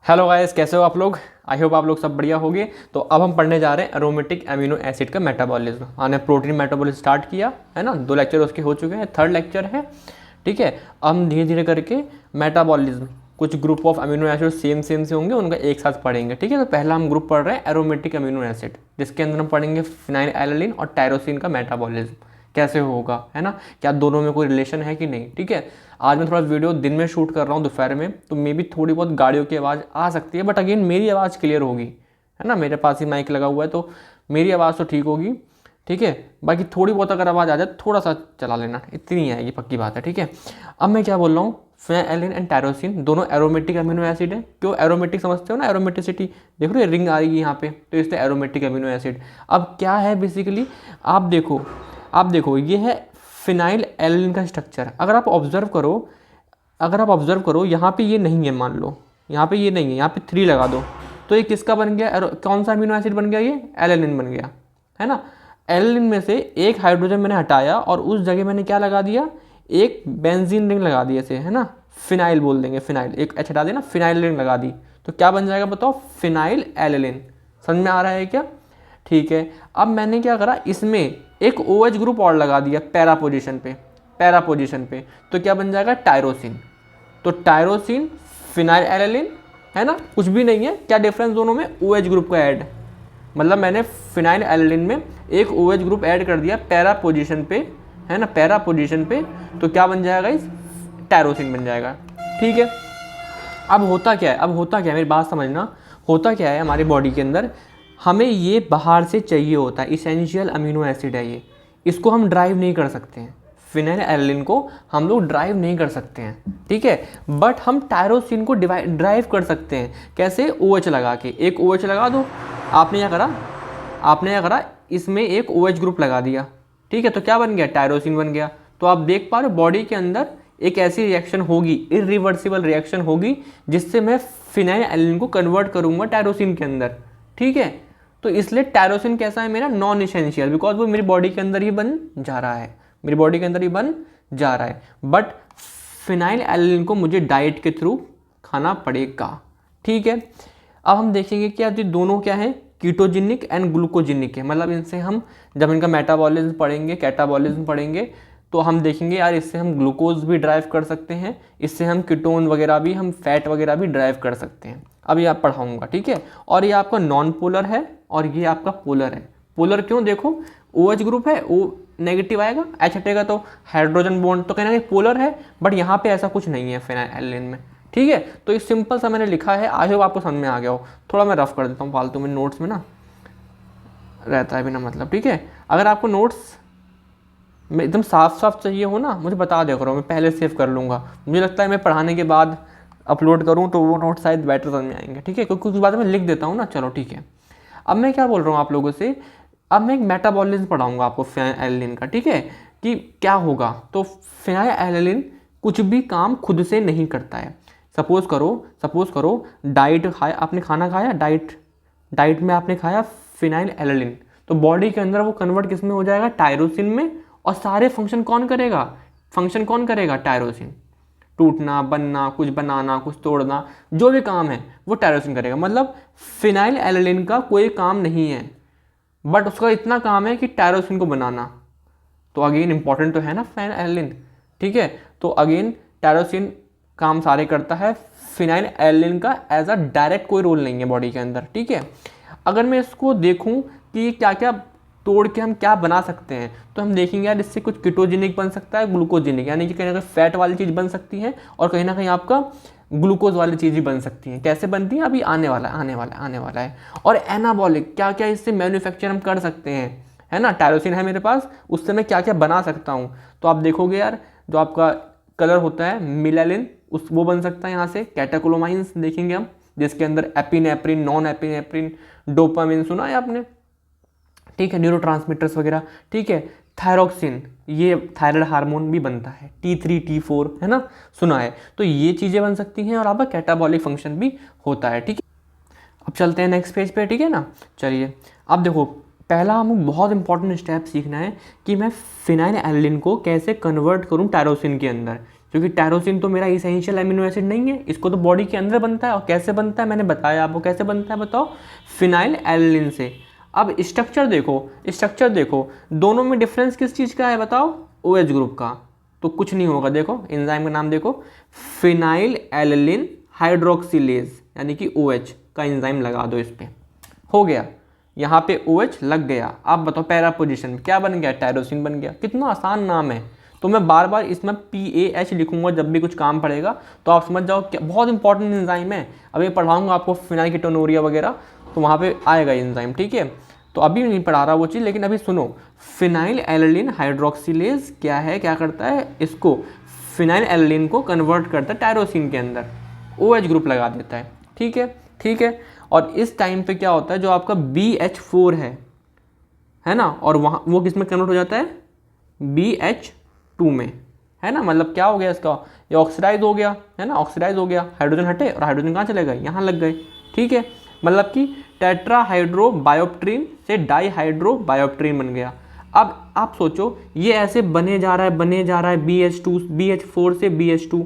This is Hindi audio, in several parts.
हेलो गाइस, कैसे हो आप लोग। आई होप आप लोग सब बढ़िया होंगे। तो अब हम पढ़ने जा रहे हैं एरोमेटिक अमीनो एसिड का मेटाबॉलिज्म। हमने प्रोटीन मेटाबॉलिज्म स्टार्ट किया है ना, 2 लेक्चर उसके हो चुके हैं, 3rd लेक्चर है। ठीक है, अब हम धीरे धीरे करके मेटाबॉलिज्म, कुछ group of amino acid same से होंगे, उनका एक साथ पढ़ेंगे। ठीक है, तो पहला हम ग्रुप पढ़ रहे हैं एरोमेटिक अमीनो एसिड, जिसके अंदर हम पढ़ेंगे फिनाइलएलानिन और टायरोसिन का मेटाबॉलिज्म कैसे होगा, है ना, क्या दोनों में कोई रिलेशन है कि नहीं। ठीक है, आज मैं थोड़ा वीडियो दिन में शूट कर रहा हूँ दोपहर में, तो मे भी थोड़ी बहुत गाड़ियों की आवाज़ आ सकती है, बट अगेन मेरी आवाज़ क्लियर होगी, है ना। मेरे पास ही माइक लगा हुआ है तो मेरी आवाज़ तो ठीक होगी। ठीक है, बाकी थोड़ी बहुत अगर आवाज़ आ जाए थोड़ा सा चला लेना, इतनी है, ये पक्की बात है। ठीक है, अब मैं क्या बोल रहा हूँ, फिनाइलएलानिन एंड टायरोसिन दोनों एरोमेटिक अमीनो एसिड है। क्यों एरोमेटिक समझते हो ना, एरोमेटिसिटी देख रहे हो, रिंग आ रही है यहाँ पे, तो इसलिए एरोमेटिक अमीनो एसिड। अब क्या है बेसिकली, आप देखो ये है फिनाइलएलानिन का स्ट्रक्चर। अगर आप ऑब्जर्व करो यहाँ पे ये नहीं है, मान लो यहाँ पे ये नहीं है, यहाँ पे 3 लगा दो, तो ये किसका बन गया, कौन सा अमीनो एसिड बन गया, ये एलानिन बन गया, है ना। एलानिन में से एक हाइड्रोजन मैंने हटाया और उस जगह मैंने क्या लगा दिया, एक बेंजीन रिंग लगा दी ऐसे, है ना, फिनाइल बोल देंगे, फिनाइल एक एच हटा देना, फिनाइल रिंग लगा दी, तो क्या बन जाएगा बताओ, फिनाइलएलानिन। समझ में आ रहा है क्या। ठीक है, अब मैंने क्या करा, इसमें एक OH ग्रुप और लगा दिया पैरा पोजीशन पे, तो क्या बन जाएगा, टायरोसिन। तो टायरोसिन फिनाइलएलानिन, है ना, कुछ भी नहीं है। क्या डिफरेंस दोनों में, OH ग्रुप का ऐड, मतलब मैंने फिनाइलएलानिन में एक OH ग्रुप ऐड कर दिया पैरा पोजीशन पे, है ना, पैरा पोजीशन पे, तो क्या बन जाएगा, इस टायरोसिन बन जाएगा। ठीक है, अब होता क्या है, मेरी बात समझना, होता क्या है हमारी बॉडी के अंदर, हमें ये बाहर से चाहिए होता है, इसेंशियल अमीनो एसिड है ये, इसको हम ड्राइव नहीं कर सकते हैं, फिनाइलएलानिन को हम लोग ड्राइव नहीं कर सकते हैं। ठीक है, बट हम टायरोसिन को ड्राइव कर सकते हैं। कैसे, OH लगा के, एक OH लगा दो, आपने क्या करा, इसमें एक OH ग्रुप लगा दिया। ठीक है, तो क्या बन गया, टायरोसिन बन गया। तो आप देख पा रहे हो बॉडी के अंदर एक ऐसी रिएक्शन होगी, इरिवर्सिबल रिएक्शन होगी, जिससे मैं फिनाइलएलानिन को कन्वर्ट करूंगा टायरोसिन के अंदर। ठीक है, तो इसलिए टायरोसिन कैसा है मेरा, नॉन इसेंशियल, बिकॉज वो मेरी बॉडी के अंदर ही बन जा रहा है, बट फिनाइलएलानिन को मुझे डाइट के थ्रू खाना पड़ेगा। ठीक है, अब हम देखेंगे कि ये दोनों क्या है, कीटोजेनिक एंड ग्लूकोजेनिक है, मतलब इनसे हम जब इनका मेटाबॉलिज्म पढ़ेंगे, कैटाबॉलिज्म पढ़ेंगे, तो हम देखेंगे यार इससे हम ग्लूकोज भी ड्राइव कर सकते हैं, इससे हम कीटोन वगैरह भी, हम फैट वगैरह भी ड्राइव कर सकते हैं। अब ये आप पढ़ाऊंगा। ठीक है, और ये आपका नॉन पोलर है और ये आपका पोलर है। पोलर क्यों, देखो OH ग्रुप है, O नेगेटिव आएगा, H हटेगा तो हाइड्रोजन बॉन्ड, तो कहना कि पोलर है, बट यहाँ पे ऐसा कुछ नहीं है फिनाइलएलानिन में। ठीक है, तो ये सिंपल सा मैंने लिखा है, आई होप आपको समझ में आ गया हो। थोड़ा मैं रफ कर देता हूँ, फालतू में नोट्स में ना रहता है बिना मतलब। ठीक है, अगर आपको नोट्स में एकदम साफ चाहिए हो ना, मुझे बता दिया करो, मैं पहले सेव कर लूँगा। मुझे लगता है मैं पढ़ाने के बाद अपलोड करूँ तो वो नोट शायद बेटर समझ में आएंगे। ठीक है, क्योंकि कुछ बातें मैं लिख देता हूँ ना। चलो ठीक है, अब मैं क्या बोल रहा हूँ आप लोगों से, अब मैं एक मेटाबॉलिज्म पढ़ाऊंगा आपको फिनाइलएलानिन का। ठीक है, कि क्या होगा, तो फिनाइलएलानिन कुछ भी काम खुद से नहीं करता है। सपोज करो डाइट खाया आपने, खाना खाया, डाइट में आपने खाया फिनाइलएलानिन, तो बॉडी के अंदर वो कन्वर्ट किस में हो जाएगा, टायरोसिन में, और सारे फंक्शन कौन करेगा, टायरोसिन। टूटना, बनना, कुछ बनाना, कुछ तोड़ना, जो भी काम है वो टायरोसिन करेगा। मतलब फिनाइलएलानिन का कोई काम नहीं है, बट उसका इतना काम है कि टायरोसिन को बनाना। तो अगेन इंपॉर्टेंट तो है ना फिनाइलएलानिन। ठीक है, तो अगेन टायरोसिन काम सारे करता है, फिनाइलएलानिन का एज अ डायरेक्ट कोई रोल नहीं है बॉडी के अंदर। ठीक है, अगर मैं इसको देखूं कि क्या क्या तोड़ के हम क्या बना सकते हैं, तो हम देखेंगे यार इससे कुछ कीटोजेनिक बन सकता है, ग्लूकोजेनिक, यानी कि कहीं ना कहीं फैट वाली चीज़ बन सकती है, और कहीं ना कहीं आपका ग्लूकोज वाली चीज़ भी बन सकती है। कैसे बनती है, अभी आने वाला है। और एनाबॉलिक, क्या क्या इससे मैन्युफैक्चर हम कर सकते हैं, है ना, टायरोसिन है मेरे पास, उससे मैं क्या क्या बना सकता हूँ। तो आप देखोगे यार, जो आपका कलर होता है मिलालिन, वो बन सकता है यहाँ से। कैटेकोलोमाइंस देखेंगे हम, जिसके अंदर एपिनेफ्रिन, नॉन एपिनेफ्रिन, डोपामिन, सुना है आपने। ठीक है, न्यूरोट्रांसमीटर्स वगैरह। ठीक है, थायरोक्सिन, ये थायराइड हार्मोन भी बनता है, T3 T4, है ना, सुना है। तो ये चीज़ें बन सकती हैं, और आपका कैटाबॉलिक फंक्शन भी होता है। ठीक है, अब चलते हैं नेक्स्ट पेज पे। ठीक है ना, चलिए अब देखो, पहला हमें बहुत इंपॉर्टेंट स्टेप सीखना है कि मैं फिनाइलएलानिन को कैसे कन्वर्ट करूं टायरोसिन के अंदर, क्योंकि टायरोसिन तो मेरा इसेंशियल अमीनो एसिड नहीं है, इसको तो बॉडी के अंदर बनता है। और कैसे बनता है मैंने बताया आपको, कैसे बनता है बताओ, फिनाइल एल्लिन से। अब स्ट्रक्चर देखो, दोनों में डिफरेंस किस चीज़ का है बताओ, OH ग्रुप का। तो कुछ नहीं होगा, देखो एंजाइम का नाम देखो, फिनाइल एल्लिन हाइड्रोक्सिलेज, यानी कि OH का एंजाइम लगा दो इस पर, हो गया। यहाँ पे OH लग गया। आप बताओ पैरा पोजीशन में क्या बन गया, टायरोसिन बन गया। कितना आसान नाम है। तो मैं बार बार इसमें PAH लिखूंगा जब भी कुछ काम पड़ेगा, तो आप समझ जाओ क्या बहुत इंपॉर्टेंट एंजाइम है। अभी पढ़ाऊंगा आपको फिनाइलकेटोनुरिया वगैरह, तो वहाँ पे आएगा एंजाइम, ठीक है। तो अभी नहीं पढ़ा रहा वो चीज़, लेकिन अभी सुनो, फिनाइल एल्लिन हाइड्रोक्सिलेज क्या है, क्या करता है, इसको फिनाइल एल्लिन को कन्वर्ट करता है टायरोसिन के अंदर, OH ग्रुप लगा देता है, ठीक है, ठीक है। और इस टाइम पे क्या होता है, जो आपका BH4 है ना, और वहाँ वो किस में कन्वर्ट हो जाता है, BH2 में, है ना। मतलब क्या हो गया इसका, ये ऑक्सीडाइज हो गया, है ना, ऑक्सीडाइज हो गया, हाइड्रोजन हटे और हाइड्रोजन कहाँ चले गए, यहाँ लग गए, ठीक है। मतलब कि टेट्राहाइड्रोबायोप्ट्रीन से डाईहाइड्रोबायोप्ट्रीन बन गया। अब आप सोचो, ये ऐसे बने जा रहा है BH4 से BH2,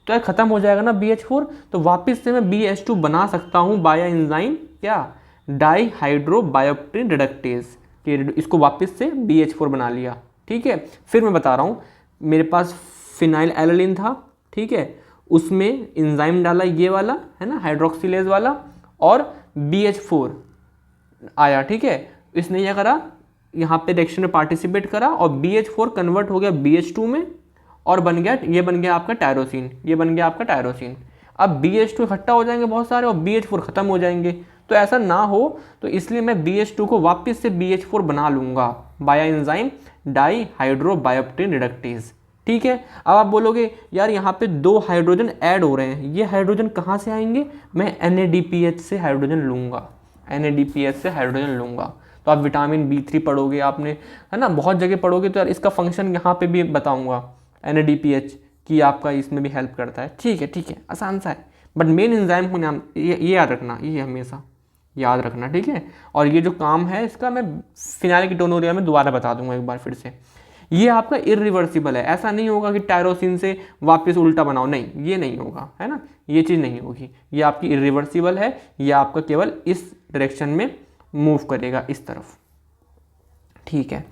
तो यार खत्म हो जाएगा ना BH4, तो वापस से मैं BH2 बना सकता हूँ बाया एंजाइम, क्या, डाईहाइड्रोबायोप्ट्रीन रिडक्टेज, इसको वापस से BH4 बना लिया, ठीक है। फिर मैं बता रहा हूँ, मेरे पास फिनाइल एल्लिन था, ठीक है, उसमें एंजाइम डाला ये वाला, है ना, हाइड्रोक्सिलेज वाला, और BH4 आया, ठीक है। इसने क्या करा, यहाँ पे रिएक्शन में पार्टिसिपेट करा और BH4 कन्वर्ट हो गया BH2 में, और बन गया, ये बन गया आपका टायरोसिन, ये बन गया आपका टायरोसिन। अब BH2 इकट्ठा हो जाएंगे बहुत सारे और BH4 खत्म हो जाएंगे, तो ऐसा ना हो, तो इसलिए मैं BH2 को वापस से BH4 बना लूँगा बाया एंजाइम डाईहाइड्रोबायोप्ट्रीन रिडक्टेज, ठीक है। अब आप बोलोगे यार यहाँ पे 2 हाइड्रोजन ऐड हो रहे हैं, ये हाइड्रोजन कहाँ से आएंगे, मैं NADPH से हाइड्रोजन लूँगा, NADPH से हाइड्रोजन लूँगा। तो आप विटामिन B3 पढ़ोगे आपने, है ना, बहुत जगह पढ़ोगे, तो यार इसका फंक्शन यहाँ पे भी बताऊँगा, NADPH की आपका इसमें भी हेल्प करता है, ठीक है, ठीक है, आसान सा है। बट मेन एंजाइम को नाम ये याद रखना, ये हमेशा याद रखना, ठीक है। और ये जो काम है इसका मैं फिनाइलकेटोनुरिया में दोबारा बता दूंगा एक बार फिर से। ये आपका इरिवर्सिबल है, ऐसा नहीं होगा कि टायरोसिन से वापस उल्टा बनाओ, नहीं, ये नहीं होगा, है ना, ये चीज़ नहीं होगी। ये आपकी इरिवर्सिबल है, ये आपका केवल इस डायरेक्शन में मूव करेगा, इस तरफ, ठीक है।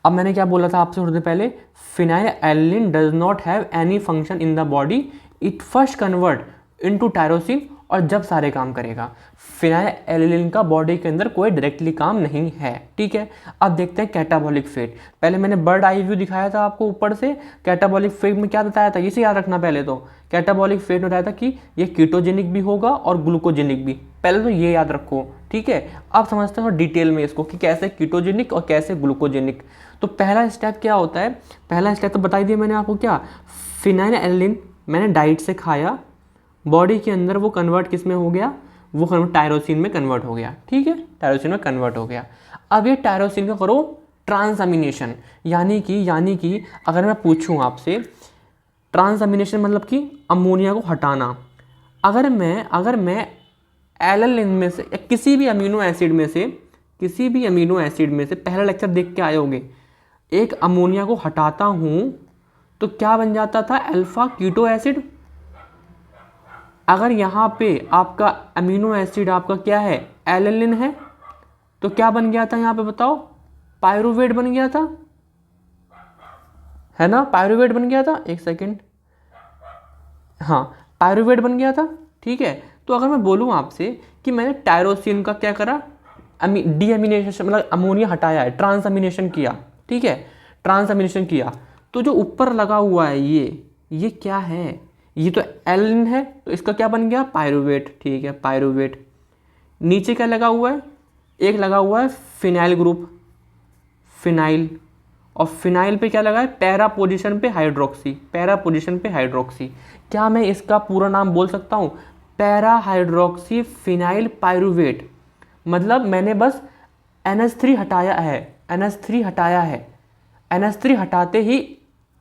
अब मैंने क्या बोला था आपसे थोड़ी देर पहले, phenylalanine does not have any function in the body, it first convert into tyrosine, और जब सारे काम करेगा। फिनाइल एल्लिन का बॉडी के अंदर कोई डायरेक्टली काम नहीं है, ठीक है। अब देखते हैं कैटाबॉलिक फेट। पहले मैंने बर्ड आई व्यू दिखाया था आपको ऊपर से, कैटाबॉलिक फेट में क्या बताया था, इसे याद रखना। पहले तो कैटाबॉलिक फेट में बताया था कि ये कीटोजेनिक भी होगा और ग्लूकोजेनिक भी, पहले तो ये याद रखो, ठीक है। अब समझते हैं डिटेल में इसको कि कैसे कीटोजेनिक और कैसे ग्लूकोजेनिक। तो पहला स्टेप क्या होता है, पहला स्टेप तो बता दिया मैंने आपको, क्या, फिनाइल एल्लिन मैंने डाइट से खाया, बॉडी के अंदर वो कन्वर्ट किस में हो गया, वो कन्वर्ट टायरोसिन में कन्वर्ट हो गया, ठीक है, टायरोसिन में कन्वर्ट हो गया। अब ये टायरोसिन का करो ट्रांसअमीनेशन, यानी कि अगर मैं पूछूं आपसे, ट्रांसअमीनेशन मतलब कि अमोनिया को हटाना। अगर मैं एल्लिन में से या किसी भी अमीनो एसिड में से पहला लेक्चर देख के आए होंगे, एक अमोनिया को हटाता हूं तो क्या बन जाता था, अल्फा कीटो एसिड। अगर यहाँ पे आपका अमीनो एसिड आपका क्या है, एल्लिन है, तो क्या बन गया था यहाँ पे बताओ, पायरुवेट बन गया था, है ना, पायरुवेट बन गया था, एक सेकेंड, हाँ, पायरुवेट बन गया था, ठीक है। तो अगर मैं बोलूँ आपसे कि मैंने टायरोसिन का क्या करा, डीअमीनेशन मतलब अमोनिया हटाया है, ट्रांसअमीनेशन किया, ठीक है, ट्रांसअमीनेशन किया, तो जो ऊपर लगा हुआ है ये क्या है, ये तो एल्लिन है, तो इसका क्या बन गया, पायरुवेट, ठीक है, पायरुवेट। नीचे क्या लगा हुआ है, एक लगा हुआ है फिनाइल ग्रुप, फिनाइल, और फिनाइल पे क्या लगा है, पैरा पोजीशन पे हाइड्रोक्सी। क्या मैं इसका पूरा नाम बोल सकता हूँ, पैरा हाइड्रोक्सी फिनाइल पायरुवेट। मतलब मैंने बस NH3 हटाया है, NH3 हटाते ही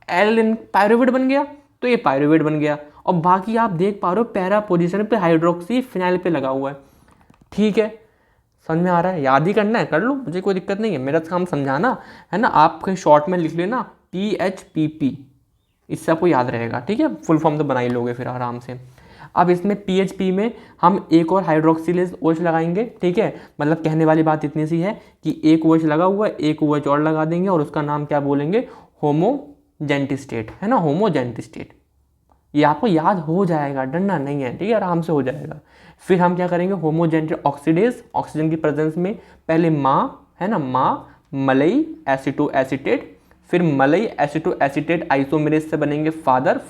एल्लिन पायरुवेट बन गया, तो ये पायरुवेट बन गया। और बाकी आप देख पा रहे हो पैरा पोजीशन पे हाइड्रोक्सी फिनाइल पे लगा हुआ है, ठीक है, समझ में आ रहा है, याद ही करना है, कर लो, मुझे कोई दिक्कत नहीं है, मेरा काम समझाना है ना। आप कहीं शॉर्ट में लिख लेना PHPP, इससे आपको याद रहेगा, ठीक है। फुल फॉर्म तो बना ही लोगे फिर आराम से। अब इसमें PHP में हम एक और हाइड्रोक्सिलेज OH लगाएंगे, ठीक है। मतलब कहने वाली बात इतनी सी है कि एक OH लगा हुआ है, एक OH और लगा देंगे और उसका नाम क्या बोलेंगे, होमोजेंटिस्टेट, है ना, होमोजेंटिस्टेट। ये आपको याद हो जाएगा, डरना नहीं है, ठीक है, आराम से हो जाएगा। फिर हम क्या करेंगे, होमोजेंटिक ऑक्सीडेज, ऑक्सीजन की प्रेजेंस में पहले है ना, मलई एसिटो एसिटेट, फिर मलई एसिटो एसिटेट आइसोमेरेज से बनेंगे फादर,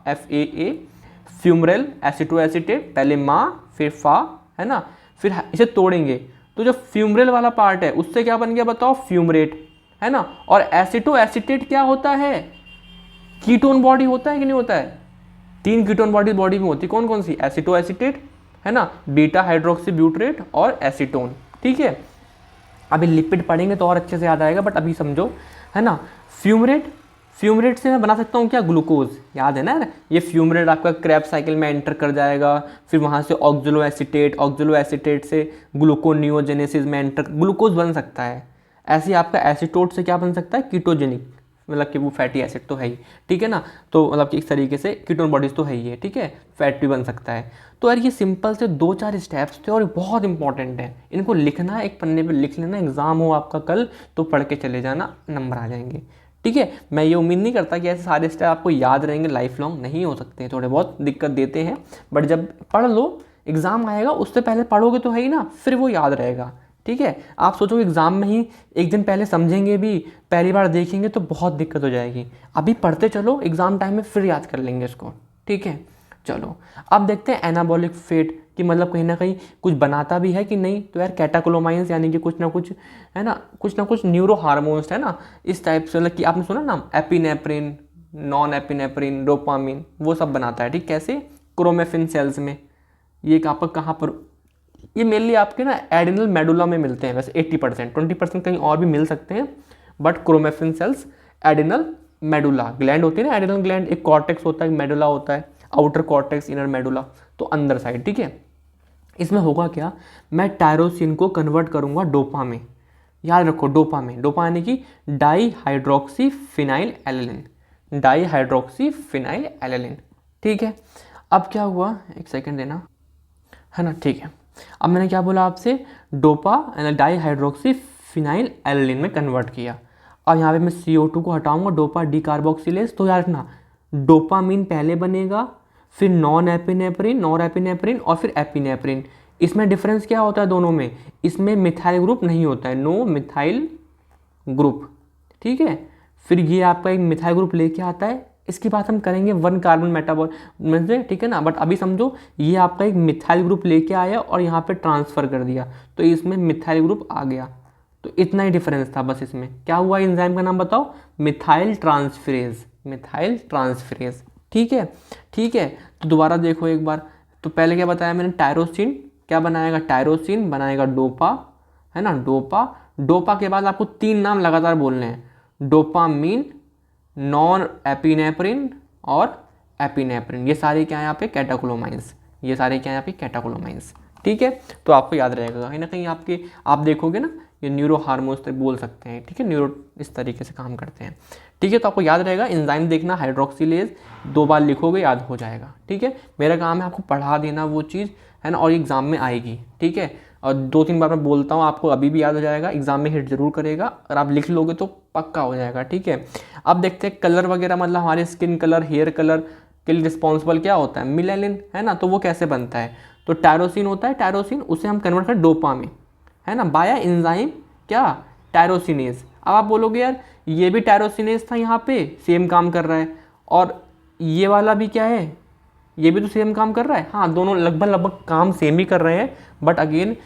FAA, फ्यूमरल एसिटो एसिटेट, पहले फिर है ना। फिर इसे तोड़ेंगे तो जो फ्यूमरल वाला पार्ट है उससे क्या बन गया बताओ, फ्यूमरेट, है ना। और एसिटो एसिटेट क्या होता है, कीटोन बॉडी होता है कि नहीं होता है, 3 कीटोन बॉडी में होती है, कौन कौन सी, एसिटो एसिटेट, है ना, बीटा हाइड्रोक्सी ब्यूटरेट और एसीटोन, ठीक है। अभी लिपिड पढ़ेंगे तो और अच्छे से याद आएगा, बट अभी समझो, है ना। फ्यूमरेट से मैं बना सकता हूँ क्या, ग्लूकोज, याद है ना। ये फ्यूमरेट आपका क्रेब्स साइकिल में एंटर कर जाएगा, फिर वहाँ से ऑक्सलो एसिटेट से ग्लूकोनियोजेनेसिस में एंटर, ग्लूकोज बन सकता है। ऐसे ही आपका एसीटोट से क्या बन सकता है, कीटोजेनिक, मतलब कि वो फैटी एसिड तो है ही, ठीक है ना। तो मतलब कि इस तरीके से कीटोन बॉडीज तो है ही है, ठीक है, फैट भी बन सकता है। तो यार ये सिंपल से 2-4 स्टेप्स थे और बहुत इंपॉर्टेंट है, इनको लिखना, एक पन्ने पे लिख लेना, एग्जाम हो आपका कल तो पढ़ के चले जाना, नंबर आ जाएंगे, ठीक है। मैं ये उम्मीद नहीं करता कि ऐसे सारे स्टेप आपको याद रहेंगे, लाइफ लॉन्ग नहीं हो सकते हैं, थोड़े बहुत दिक्कत देते हैं, बट जब पढ़ लो, एग्जाम आएगा उससे पहले पढ़ोगे तो है ही ना, फिर वो याद रहेगा, ठीक है। आप सोचो एग्जाम में ही एक दिन पहले समझेंगे भी, पहली बार देखेंगे तो बहुत दिक्कत हो जाएगी। अभी पढ़ते चलो, एग्जाम टाइम में फिर याद कर लेंगे इसको, ठीक है। चलो अब देखते हैं एनाबॉलिक फेट कि मतलब कहीं ना कहीं कुछ बनाता भी है कि नहीं। तो यार कैटाकोलोमाइंस यानी कि कुछ ना कुछ, है ना, कुछ ना कुछ न्यूरो हार्मोन्स, है ना, इस टाइप से, मतलब कि आपने सुना नाम, एपिनेफ्रिन, नॉन एपिनेफ्रिन, डोपामिन, वो सब बनाता है, ठीक। कैसे, क्रोमेफिन सेल्स में। ये आपका कहाँ पर, ये मेनली आपके ना एडिनल मेडुला में मिलते हैं वैसे 80%, 20% कहीं और भी मिल सकते हैं, but chromaffin cells adrenal medulla gland होती है ना, एडिनल ग्लैंड, एक कॉर्टेक्स होता है, एक मेडुला होता है, आउटर कॉर्टेक्स, इनर मेडुला, तो अंदर साइड, ठीक है। इसमें होगा क्या, मैं टायरोसिन को कन्वर्ट करूंगा डोपा में, याद रखो डोपा में, डोपा यानी कि डाईहाइड्रोक्सी फिनाइल एलेनिन, ठीक है। अब क्या हुआ, एक सेकेंड देना, है ना, ठीक है। अब मैंने क्या बोला आपसे, डोपा डाईहाइड्रोक्सी फिनाइल एलेनिन में कन्वर्ट किया। अब यहाँ पे मैं CO2 को हटाऊंगा, डोपा डीकार्बोक्सिलेज, तो याद रखना डोपामीन पहले बनेगा, फिर नॉन एपिनेफ्रिन और फिर एपिनेफ्रिन। इसमें डिफरेंस क्या होता है दोनों में, इसमें मिथाइल ग्रुप नहीं होता है, नो मिथाइल ग्रुप, ठीक है। फिर ये आपका एक मिथाइल ग्रुप लेके आता है, इसकी बात हम करेंगे 1 कार्बन मेटाबॉल में से, ठीक है ना। बट अभी समझो ये आपका एक मिथाइल ग्रुप लेके आया और यहाँ पे ट्रांसफर कर दिया, तो इसमें मिथाइल ग्रुप आ गया, तो इतना ही डिफरेंस था बस। इसमें क्या हुआ, एंजाइम का नाम बताओ, मिथाइल ट्रांसफेरेज, ठीक है, ठीक है। तो दोबारा देखो एक बार, तो पहले क्या बताया मैंने, टायरोसिन क्या बनाएगा, टायरोसिन बनाएगा डोपा, है ना, डोपा के बाद आपको 3 नाम लगातार बोलने हैं, डोपामीन, नॉन एपिनेफ्रिन और एपिनेफ्रिन, ये सारे क्या है यहाँ पे कैटाकोलोमाइंस, ठीक है। तो आपको याद रहेगा कहीं ना कहीं आपके, आप देखोगे ना ये न्यूरो हार्मोन्स बोल सकते हैं, ठीक है, न्यूरो इस तरीके से काम करते हैं, ठीक है। तो आपको याद रहेगा, एंजाइम देखना हाइड्रोक्सिलेज 2 बार लिखोगे याद हो जाएगा, ठीक है। मेरा काम है आपको पढ़ा देना वो चीज़, है ना, और एग्जाम में आएगी, ठीक है। और 2-3 बार मैं बोलता हूँ, आपको अभी भी याद हो जाएगा, एग्जाम में हिट जरूर करेगा, अगर आप लिख लोगे तो पक्का हो जाएगा, ठीक है। अब देखते हैं कलर वगैरह, मतलब हमारे स्किन कलर, हेयर कलर के लिए रिस्पॉन्सिबल क्या होता है, मिलेनिन, है ना। तो वो कैसे बनता है, तो टायरोसिन होता है, टायरोसिन उसे हम कन्वर्ट करें डोपा में, है ना, बाया एंजाइम क्या, टायरोसिनेज। अब आप बोलोगे यार ये भी टायरोसिनेज था, यहाँ पे सेम काम कर रहा है, और ये वाला भी क्या है, ये भी तो सेम काम कर रहा है, हाँ दोनों लगभग काम सेम ही कर रहे हैं, बट अगेन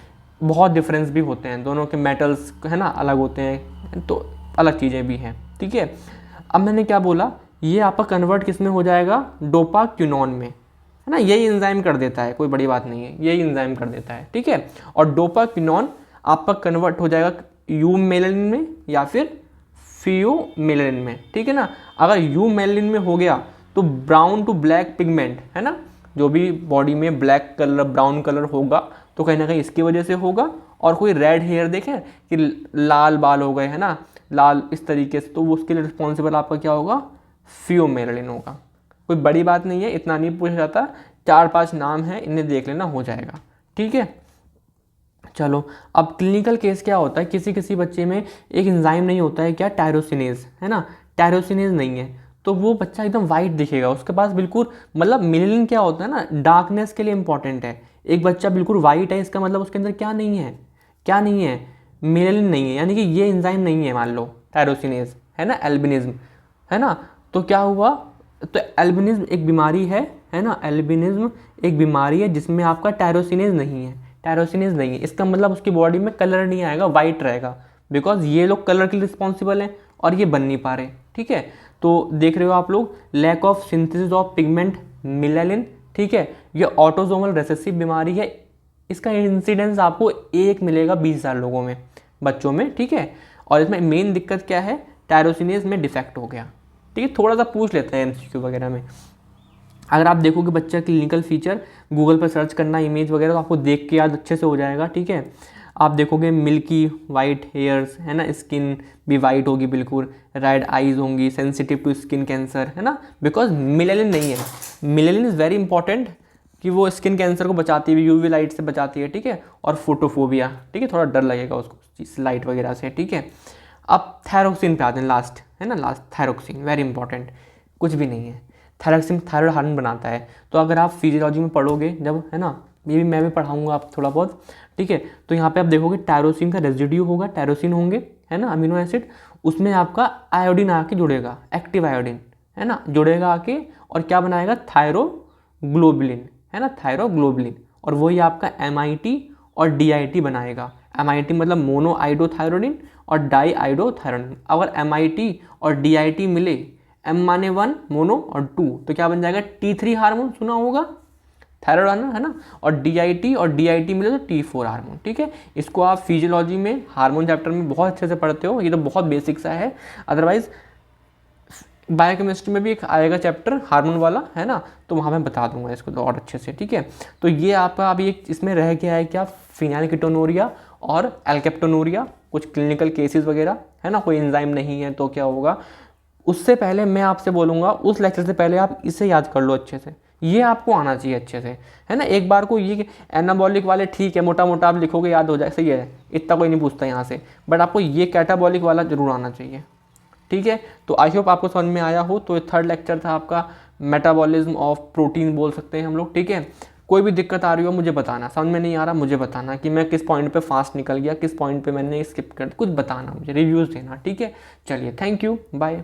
बहुत डिफरेंस भी होते हैं, दोनों के मेटल्स, है ना, अलग होते हैं, तो अलग चीज़ें भी हैं, ठीक है। अब मैंने क्या बोला, ये आपका कन्वर्ट किस में हो जाएगा, डोपाक्विनोन में, है ना, यही एंजाइम कर देता है, कोई बड़ी बात नहीं है, यही एंजाइम कर देता है, ठीक है। और डोपाक्विनोन आपका कन्वर्ट हो जाएगा यूमेलिन में या फिर फियोमेलिन में, ठीक है ना। अगर यूमेलिन में हो गया तो ब्राउन टू ब्लैक पिगमेंट, है ना, जो भी बॉडी में ब्लैक कलर, ब्राउन कलर होगा तो कहीं ना कहीं इसकी वजह से होगा। और कोई रेड हेयर देखें कि लाल बाल हो गए, है ना, लाल इस तरीके से, तो वो उसके लिए रिस्पॉन्सिबल आपका क्या होगा, फ्यूमेरलिन होगा। कोई बड़ी बात नहीं है, इतना नहीं पूछा जाता, 4-5 नाम है, इन्हें देख लेना, हो जाएगा। ठीक है, चलो अब क्लिनिकल केस क्या होता है, किसी किसी बच्चे में एक एंजाइम नहीं होता है, क्या, टायरोसिनेज, है ना, टायरोसिनेज नहीं है, तो वो बच्चा एकदम वाइट दिखेगा, उसके पास बिल्कुल, मतलब मेलेनिन क्या होता है ना, डार्कनेस के लिए इंपॉर्टेंट है। एक बच्चा बिल्कुल वाइट है, इसका मतलब उसके अंदर क्या नहीं है, क्या नहीं है, मेलेनिन नहीं है, यानी कि ये एंजाइम नहीं है, मान लो टायरोसिनेज, है ना, एल्बिनिज्म, है ना, तो क्या हुआ, तो एल्बिनिज्म एक बीमारी है ना, एल्बिनिज्म एक बीमारी है जिसमें आपका टायरोसिनेज नहीं है, टायरोसिनेज नहीं है, इसका मतलब उसकी बॉडी में कलर नहीं आएगा, वाइट रहेगा, बिकॉज ये लोग कलर के लिए रिस्पॉन्सिबल हैं और ये बन नहीं पा रहे। ठीक है, तो देख रहे हो आप लोग, lack of synthesis of pigment melanin, ठीक है, ये ऑटोसोमल रिसेसिव बीमारी है, इसका इंसिडेंस आपको 1 मिलेगा 20,000 लोगों में, बच्चों में। ठीक है, और इसमें मेन दिक्कत क्या है, टायरोसिनेज में डिफेक्ट हो गया। ठीक है, थोड़ा सा पूछ लेते हैं एमसीक्यू वगैरह में। अगर आप देखोगे बच्चा क्लिनिकल फीचर, गूगल पर सर्च करना इमेज वगैरह, तो आपको देख के याद अच्छे से हो जाएगा। ठीक है, आप देखोगे मिल्की वाइट हेयर्स, है ना, स्किन भी वाइट होगी बिल्कुल, रेड आइज होंगी, सेंसिटिव टू स्किन कैंसर, है ना, बिकॉज मिलेनिन नहीं है। मिलेनिन इज़ वेरी इंपॉर्टेंट कि वो स्किन कैंसर को बचाती है, यूवी लाइट से बचाती है। ठीक है, और फोटोफोबिया, ठीक है, थोड़ा डर लगेगा उसको इस लाइट वगैरह से। ठीक है, अब थायरोक्सिन पे आते हैं, लास्ट, है ना, लास्ट थायरोक्सिन वेरी इंपॉर्टेंट, कुछ भी नहीं है, थायरोक्सिन थायराइड हार्मोन बनाता है। तो अगर आप फिजियोलॉजी में पढ़ोगे जब, है ना, ये भी मैं भी पढ़ाऊंगा आप थोड़ा बहुत। ठीक है, तो यहाँ पे आप देखोगे टायरोसिन का रेजिड्यू होगा, टायरोसिन होंगे, है ना, अमीनो एसिड, उसमें आपका आयोडीन आके जुड़ेगा, एक्टिव आयोडीन, है ना, जुड़ेगा आके, और क्या बनाएगा, थायरोग्लोबुलिन, है ना, थायरोग्लोबुलिन, और वही आपका MIT और DIT बनाएगा। MIT मतलब मोनो आइडोथायरोडिन और डाई आइडोथायरोडिन। अगर MIT और DIT मिले, M माने 1 मोनो और 2, तो क्या बन जाएगा, T3 हार्मोन, सुना होगा, थायराइड, है ना, और DIT और DIT मिले तो T4 हार्मोन। ठीक है, इसको आप फिजियोलॉजी में हार्मोन चैप्टर में बहुत अच्छे से पढ़ते हो, ये तो बहुत बेसिक सा है। अदरवाइज बायोकेमिस्ट्री में भी एक आएगा चैप्टर हार्मोन वाला, है ना, तो वहाँ मैं बता दूंगा इसको तो और अच्छे से। ठीक है, तो ये आपका अभी एक इसमें रह गया है क्या, फिनाइलकीटोनुरिया और एल्केप्टोनुरिया, कुछ क्लिनिकल केसेस वगैरह, है ना, कोई एंजाइम नहीं है तो क्या होगा। उससे पहले मैं आपसे बोलूँगा, उस लेक्चर से पहले आप इसे याद कर लो अच्छे से, ये आपको आना चाहिए अच्छे से, है ना। एक बार को ये एनाबॉलिक वाले ठीक है, मोटा मोटा आप लिखोगे याद हो जाए, सही है, इतना कोई नहीं पूछता यहाँ से, बट आपको ये कैटाबॉलिक वाला जरूर आना चाहिए। ठीक है, तो आई होप आपको समझ में आया हो। तो 3rd लेक्चर था आपका मेटाबॉलिज्म ऑफ प्रोटीन बोल सकते हैं हम लोग। ठीक है, कोई भी दिक्कत आ रही हो मुझे बताना, समझ में नहीं आ रहा मुझे बताना कि मैं किस पॉइंट पे फास्ट निकल गया, किस पॉइंट पे मैंने स्किप कर, कुछ बताना मुझे, रिव्यूज़ देना। ठीक है, चलिए, थैंक यू, बाय।